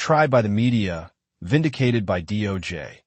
tried by the media, vindicated by DOJ.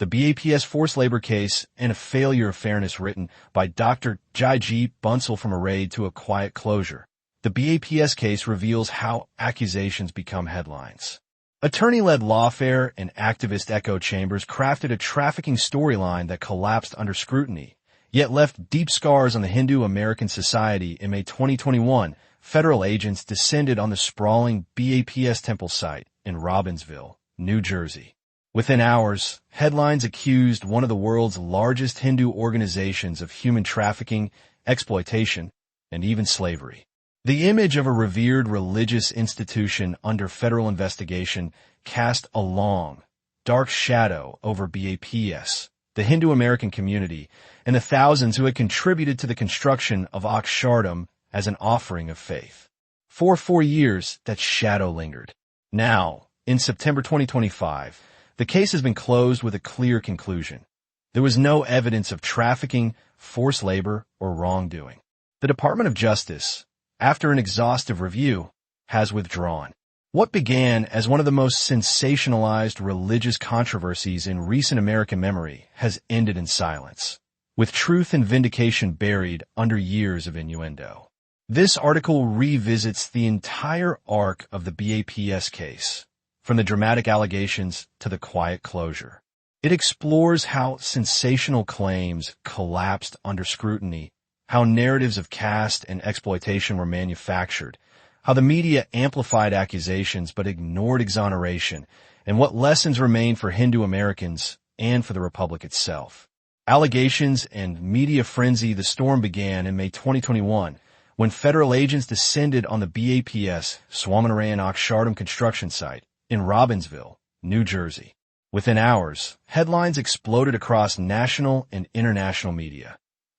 The BAPS forced labor case and a failure of fairness written by Dr. G. Bunsell from a raid to a quiet closure. The BAPS case reveals how accusations become headlines. Attorney-led lawfare and activist echo chambers crafted a trafficking storyline that collapsed under scrutiny, yet left deep scars on the Hindu-American society. In May 2021, federal agents descended on the sprawling BAPS temple site in Robbinsville, New Jersey. Within hours, headlines accused one of the world's largest Hindu organizations of human trafficking, exploitation, and even slavery. The image of a revered religious institution under federal investigation cast a long, dark shadow over BAPS, the Hindu-American community, and the thousands who had contributed to the construction of Akshardham as an offering of faith. For 4 years, that shadow lingered. Now, in September 2025, the case has been closed with a clear conclusion. There was no evidence of trafficking, forced labor, or wrongdoing. The Department of Justice, after an exhaustive review, has withdrawn. What began as one of the most sensationalized religious controversies in recent American memory has ended in silence, with truth and vindication buried under years of innuendo. This article revisits the entire arc of the BAPS case, from the dramatic allegations to the quiet closure. It explores how sensational claims collapsed under scrutiny, how narratives of caste and exploitation were manufactured, how the media amplified accusations but ignored exoneration, and what lessons remain for Hindu Americans and for the Republic itself. Allegations and media frenzy. The storm began in May 2021 when federal agents descended on the BAPS Swaminarayan Akshardham construction site in Robbinsville, New Jersey. Within hours, headlines exploded across national and international media.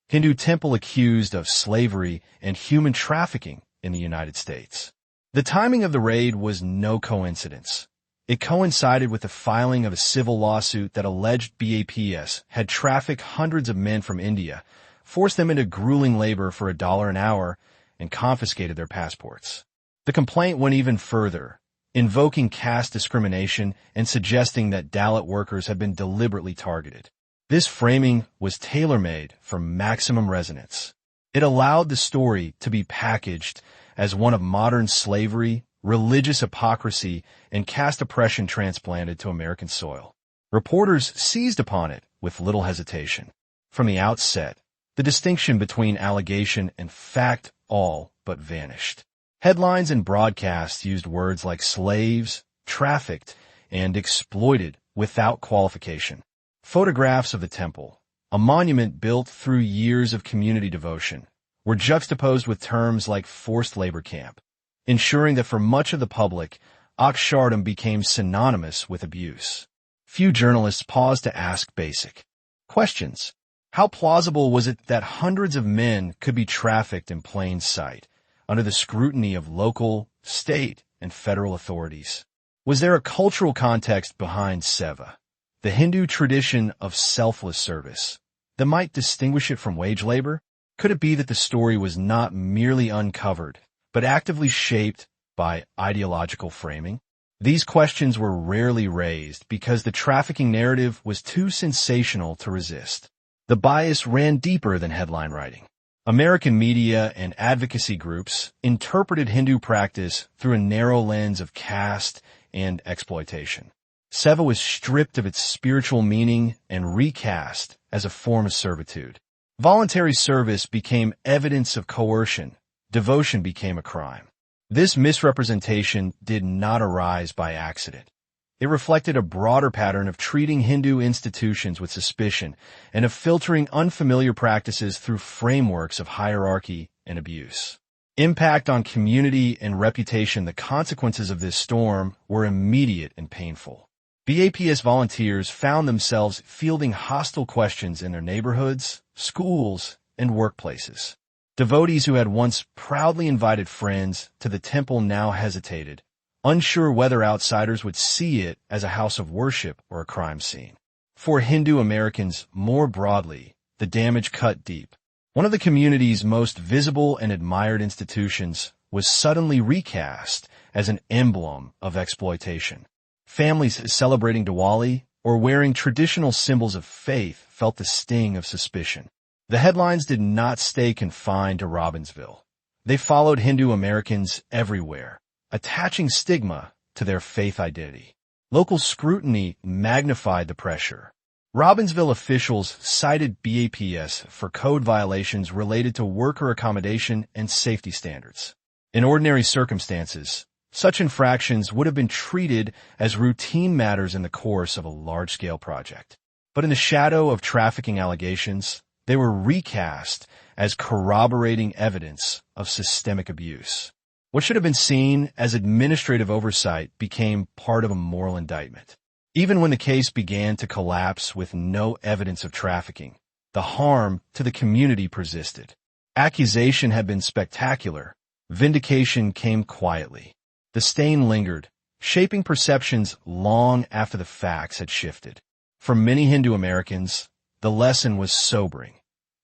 Hindu temple accused of slavery and human trafficking in the United States. The timing of the raid was no coincidence. It coincided with the filing of a civil lawsuit that alleged BAPS had trafficked hundreds of men from India, forced them into grueling labor for $1 an hour, and confiscated their passports. The complaint went even further, invoking caste discrimination and suggesting that Dalit workers had been deliberately targeted. This framing was tailor-made for maximum resonance. It allowed the story to be packaged as one of modern slavery, religious hypocrisy, and caste oppression transplanted to American soil. Reporters seized upon it with little hesitation. From the outset, the distinction between allegation and fact all but vanished. Headlines and broadcasts used words like slaves, trafficked, and exploited without qualification. Photographs of the temple, a monument built through years of community devotion, were juxtaposed with terms like forced labor camp, ensuring that for much of the public, Akshardham became synonymous with abuse. Few journalists paused to ask basic questions. How plausible was it that hundreds of men could be trafficked in plain sight, under the scrutiny of local, state, and federal authorities? Was there a cultural context behind seva, the Hindu tradition of selfless service, that might distinguish it from wage labor? Could it be that the story was not merely uncovered, but actively shaped by ideological framing? These questions were rarely raised because the trafficking narrative was too sensational to resist. The bias ran deeper than headline writing. American media and advocacy groups interpreted Hindu practice through a narrow lens of caste and exploitation. Seva was stripped of its spiritual meaning and recast as a form of servitude. Voluntary service became evidence of coercion. Devotion became a crime. This misrepresentation did not arise by accident. It reflected a broader pattern of treating Hindu institutions with suspicion and of filtering unfamiliar practices through frameworks of hierarchy and abuse. Impact on community and reputation. The consequences of this storm were immediate and painful. BAPS volunteers found themselves fielding hostile questions in their neighborhoods, schools, and workplaces. Devotees who had once proudly invited friends to the temple now hesitated, unsure whether outsiders would see it as a house of worship or a crime scene. For Hindu Americans more broadly, the damage cut deep. One of the community's most visible and admired institutions was suddenly recast as an emblem of exploitation. Families celebrating Diwali or wearing traditional symbols of faith felt the sting of suspicion. The headlines did not stay confined to Robbinsville. They followed Hindu Americans everywhere, attaching stigma to their faith identity. Local scrutiny magnified the pressure. Robbinsville officials cited BAPS for code violations related to worker accommodation and safety standards. In ordinary circumstances, such infractions would have been treated as routine matters in the course of a large-scale project. But in the shadow of trafficking allegations, they were recast as corroborating evidence of systemic abuse. What should have been seen as administrative oversight became part of a moral indictment. Even when the case began to collapse with no evidence of trafficking, the harm to the community persisted. Accusation had been spectacular. Vindication came quietly. The stain lingered, shaping perceptions long after the facts had shifted. For many Hindu Americans, the lesson was sobering.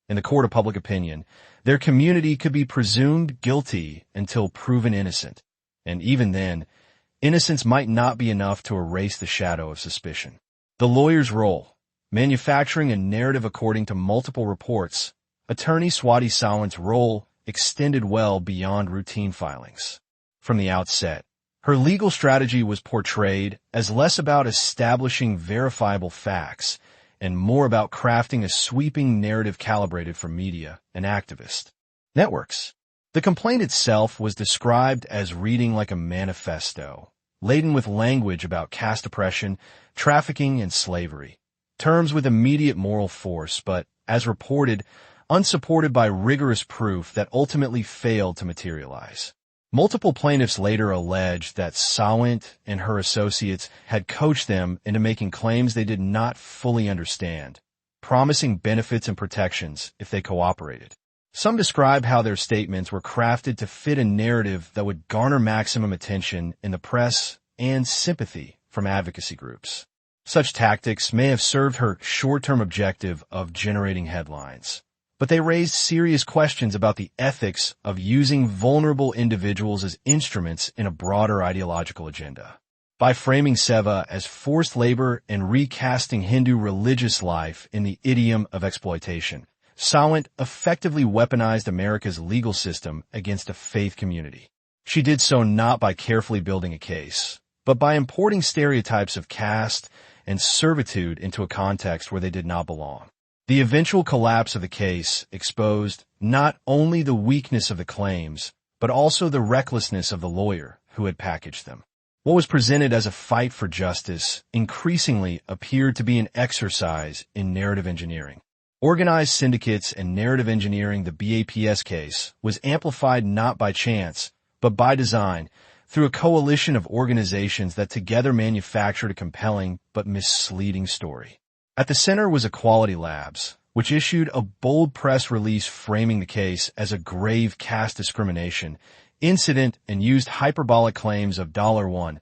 In the court of public opinion, their community could be presumed guilty until proven innocent, and even then, innocence might not be enough to erase the shadow of suspicion. The lawyer's role: manufacturing a narrative according to multiple reports. Attorney Swati Sawant's role extended well beyond routine filings. From the outset, her legal strategy was portrayed as less about establishing verifiable facts and more about crafting a sweeping narrative calibrated for media and activist networks. The complaint itself was described as reading like a manifesto, laden with language about caste-oppression, trafficking, and slavery, terms with immediate moral force, but, as reported, unsupported by rigorous proof that ultimately failed to materialize. Multiple plaintiffs later alleged that Sawant and her associates had coached them into making claims they did not fully understand, promising benefits and protections if they cooperated. Some describe how their statements were crafted to fit a narrative that would garner maximum attention in the press and sympathy from advocacy groups. Such tactics may have served her short-term objective of generating headlines, but they raised serious questions about the ethics of using vulnerable individuals as instruments in a broader ideological agenda. By framing seva as forced labor and recasting Hindu religious life in the idiom of exploitation, Sawant effectively weaponized America's legal system against a faith community. She did so not by carefully building a case, but by importing stereotypes of caste and servitude into a context where they did not belong. The eventual collapse of the case exposed not only the weakness of the claims, but also the recklessness of the lawyer who had packaged them. What was presented as a fight for justice increasingly appeared to be an exercise in narrative engineering. Organized syndicates and narrative engineering. The BAPS case was amplified not by chance, but by design, through a coalition of organizations that together manufactured a compelling but misleading story. At the center was Equality Labs, which issued a bold press release framing the case as a grave caste discrimination incident and used hyperbolic claims of $1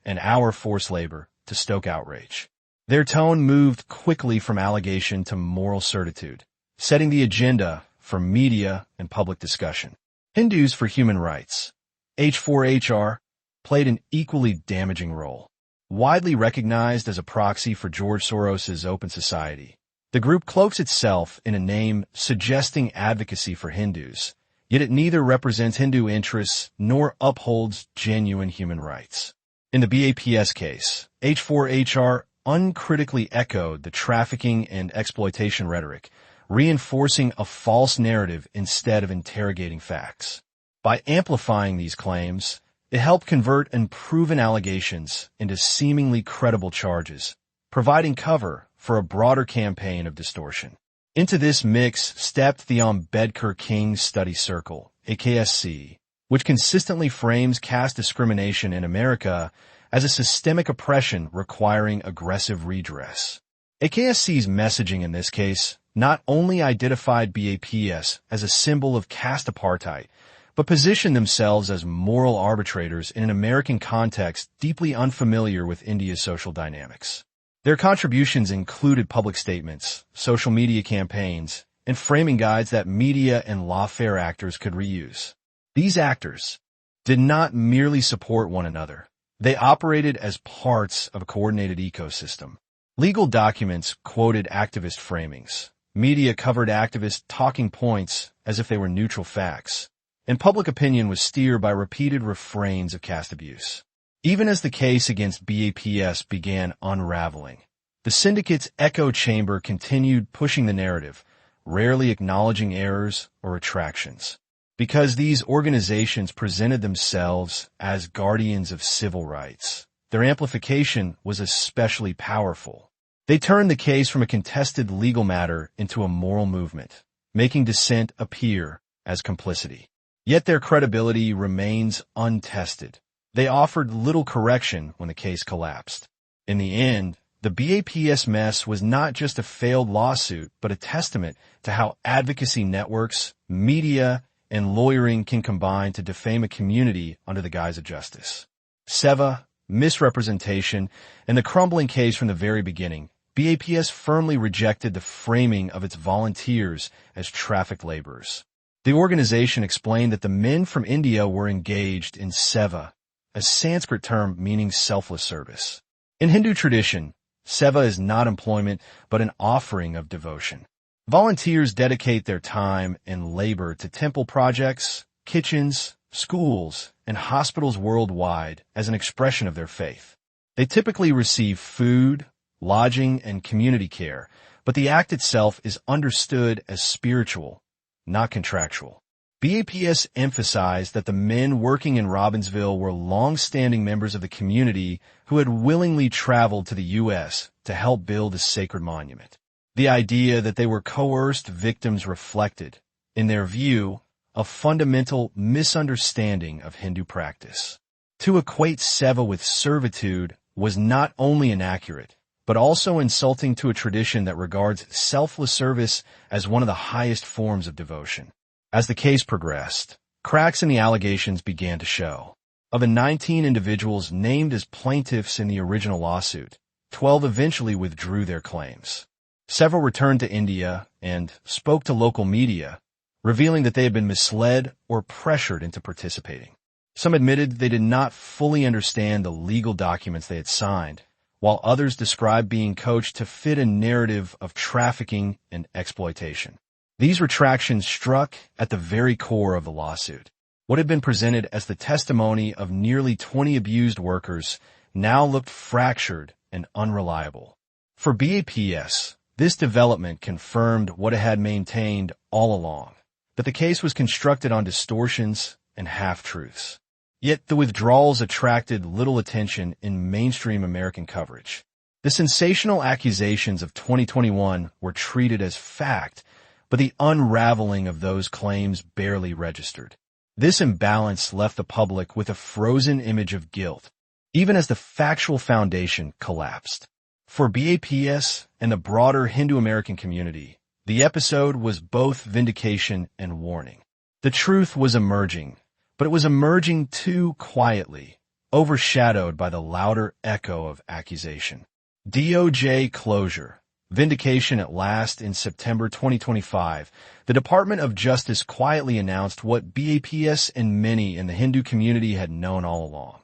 an hour forced labor to stoke outrage. Their tone moved quickly from allegation to moral certitude, setting the agenda for media and public discussion. Hindus for Human Rights, H4HR, played an equally damaging role. Widely recognized as a proxy for George Soros's Open Society, the group cloaks itself in a name suggesting advocacy for Hindus, yet it neither represents Hindu interests nor upholds genuine human rights. In the BAPS case, H4HR uncritically echoed the trafficking and exploitation rhetoric, reinforcing a false narrative instead of interrogating facts. By amplifying these claims, it helped convert unproven allegations into seemingly credible charges, providing cover for a broader campaign of distortion. Into this mix stepped the Ambedkar King Study Circle, AKSC, which consistently frames caste discrimination in America as a systemic oppression requiring aggressive redress. AKSC's messaging in this case not only identified BAPS as a symbol of caste apartheid, but positioned themselves as moral arbitrators in an American context deeply unfamiliar with India's social dynamics. Their contributions included public statements, social media campaigns, and framing guides that media and lawfare actors could reuse. These actors did not merely support one another. They operated as parts of a coordinated ecosystem. Legal documents quoted activist framings. Media covered activist talking points as if they were neutral facts. And public opinion was steered by repeated refrains of caste abuse. Even as the case against BAPS began unraveling, the syndicate's echo chamber continued pushing the narrative, rarely acknowledging errors or retractions. Because these organizations presented themselves as guardians of civil rights, their amplification was especially powerful. They turned the case from a contested legal matter into a moral movement, making dissent appear as complicity. Yet their credibility remains untested. They offered little correction when the case collapsed. In the end, the BAPS mess was not just a failed lawsuit, but a testament to how advocacy networks, media, and lawyering can combine to defame a community under the guise of justice. Seva, misrepresentation, and the crumbling case from the very beginning, BAPS firmly rejected the framing of its volunteers as trafficked laborers. The organization explained that the men from India were engaged in seva, a Sanskrit term meaning selfless service. In Hindu tradition, seva is not employment, but an offering of devotion. Volunteers dedicate their time and labor to temple projects, kitchens, schools, and hospitals worldwide as an expression of their faith. They typically receive food, lodging, and community care, but the act itself is understood as spiritual, not contractual. BAPS emphasized that the men working in Robbinsville were long-standing members of the community who had willingly traveled to the U.S. to help build a sacred monument. The idea that they were coerced victims reflected, in their view, a fundamental misunderstanding of Hindu practice. To equate seva with servitude was not only inaccurate, but also insulting to a tradition that regards selfless service as one of the highest forms of devotion. As the case progressed, cracks in the allegations began to show. Of the 19 individuals named as plaintiffs in the original lawsuit, 12 eventually withdrew their claims. Several returned to India and spoke to local media, revealing that they had been misled or pressured into participating. Some admitted they did not fully understand the legal documents they had signed, while others described being coached to fit a narrative of trafficking and exploitation. These retractions struck at the very core of the lawsuit. What had been presented as the testimony of nearly 20 abused workers now looked fractured and unreliable. For BAPS, this development confirmed what it had maintained all along, that the case was constructed on distortions and half-truths. Yet the withdrawals attracted little attention in mainstream American coverage. The sensational accusations of 2021 were treated as fact, but the unraveling of those claims barely registered. This imbalance left the public with a frozen image of guilt, even as the factual foundation collapsed. For BAPS and the broader Hindu-American community, the episode was both vindication and warning. The truth was emerging, but it was emerging too quietly, overshadowed by the louder echo of accusation. DOJ closure. Vindication at last. In September 2025, the Department of Justice quietly announced what BAPS and many in the Hindu community had known all along.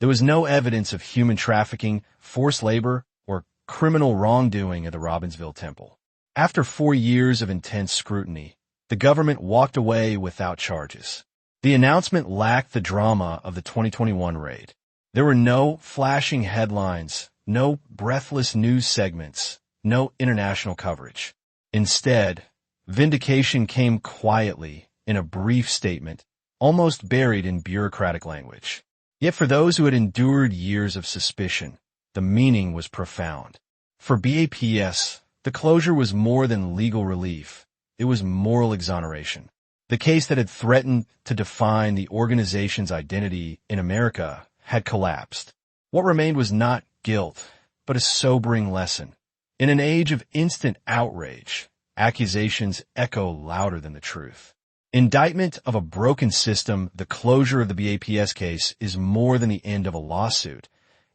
There was no evidence of human trafficking, forced labor, or criminal wrongdoing at the Robbinsville temple. After 4 years of intense scrutiny, the government walked away without charges. The announcement lacked the drama of the 2021 raid. There were no flashing headlines, no breathless news segments, no international coverage. Instead, vindication came quietly in a brief statement, almost buried in bureaucratic language. Yet for those who had endured years of suspicion, the meaning was profound. For BAPS, the closure was more than legal relief. It was moral exoneration. The case that had threatened to define the organization's identity in America had collapsed. What remained was not guilt, but a sobering lesson. In an age of instant outrage, accusations echo louder than the truth. Indictment of a broken system, the closure of the BAPS case is more than the end of a lawsuit.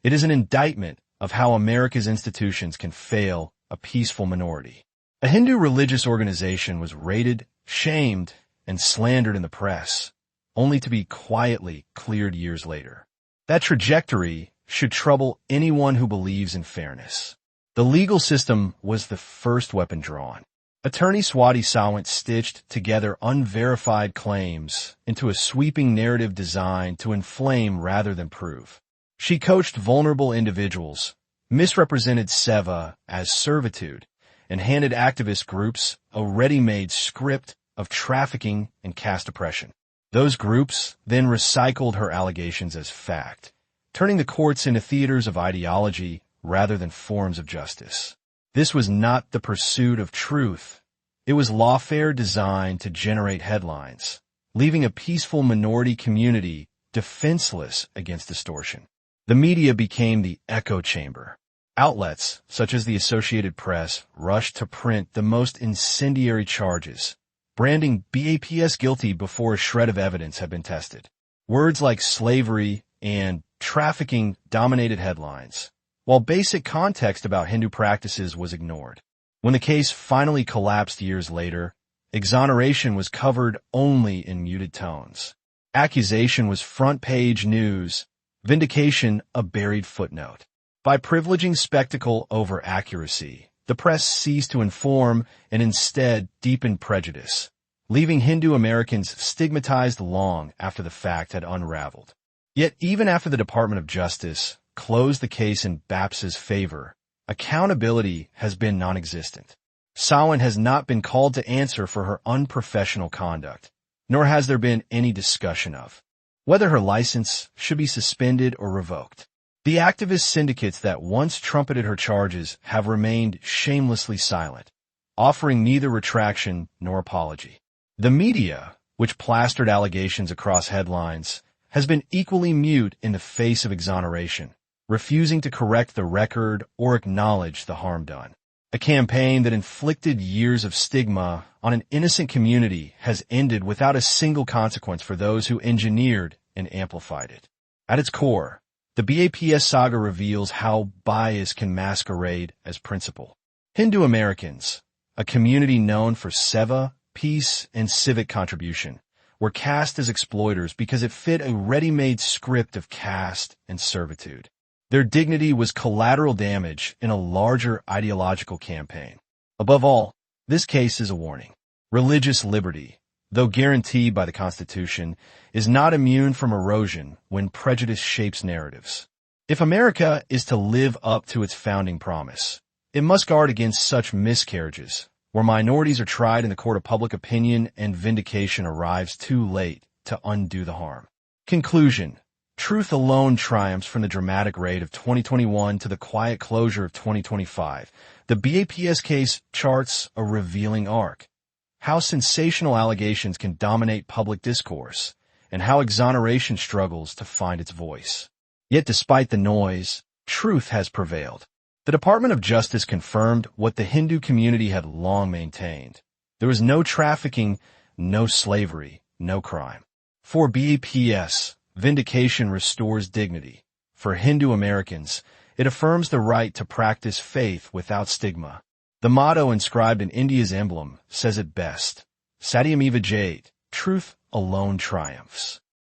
It is an indictment of how America's institutions can fail a peaceful minority. A Hindu religious organization was raided, shamed, and slandered in the press, only to be quietly cleared years later. That trajectory should trouble anyone who believes in fairness. The legal system was the first weapon drawn. Attorney Swati Sawant stitched together unverified claims into a sweeping narrative designed to inflame rather than prove. She coached vulnerable individuals, misrepresented seva as servitude, and handed activist groups a ready-made script of trafficking and caste-oppression. Those groups then recycled her allegations as fact, turning the courts into theaters of ideology rather than forms of justice. This was not the pursuit of truth. It was lawfare designed to generate headlines, leaving a peaceful minority community defenseless against distortion. The media became the echo chamber. Outlets, such as the Associated Press, rushed to print the most incendiary charges, branding BAPS guilty before a shred of evidence had been tested. Words like slavery and trafficking dominated headlines, while basic context about Hindu practices was ignored. When the case finally collapsed years later, exoneration was covered only in muted tones. Accusation was front-page news, vindication a buried footnote. By privileging spectacle over accuracy, the press ceased to inform and instead deepened prejudice, leaving Hindu Americans stigmatized long after the fact had unraveled. Yet even after the Department of Justice closed the case in BAPS's favor, accountability has been non-existent. Sawant has not been called to answer for her unprofessional conduct, nor has there been any discussion of whether her license should be suspended or revoked. The activist syndicates that once trumpeted her charges have remained shamelessly silent, offering neither retraction nor apology. The media, which plastered allegations across headlines, has been equally mute in the face of exoneration, refusing to correct the record or acknowledge the harm done. A campaign that inflicted years of stigma on an innocent community has ended without a single consequence for those who engineered and amplified it. At its core, the BAPS saga reveals how bias can masquerade as principle. Hindu Americans, a community known for seva, peace, and civic contribution, were cast as exploiters because it fit a ready-made script of caste and servitude. Their dignity was collateral damage in a larger ideological campaign. Above all, this case is a warning. Religious liberty, though guaranteed by the Constitution, is not immune from erosion when prejudice shapes narratives. If America is to live up to its founding promise, it must guard against such miscarriages, where minorities are tried in the court of public opinion and vindication arrives too late to undo the harm. Conclusion. Truth alone triumphs from the dramatic raid of 2021 to the quiet closure of 2025. The BAPS case charts a revealing arc. How sensational allegations can dominate public discourse, and how exoneration struggles to find its voice. Yet despite the noise, truth has prevailed. The Department of Justice confirmed what the Hindu community had long maintained. There was no trafficking, no slavery, no crime. For BAPS, vindication restores dignity. For Hindu Americans, it affirms the right to practice faith without stigma. The motto inscribed in India's emblem says it best: Satyameva Jayate, truth alone triumphs.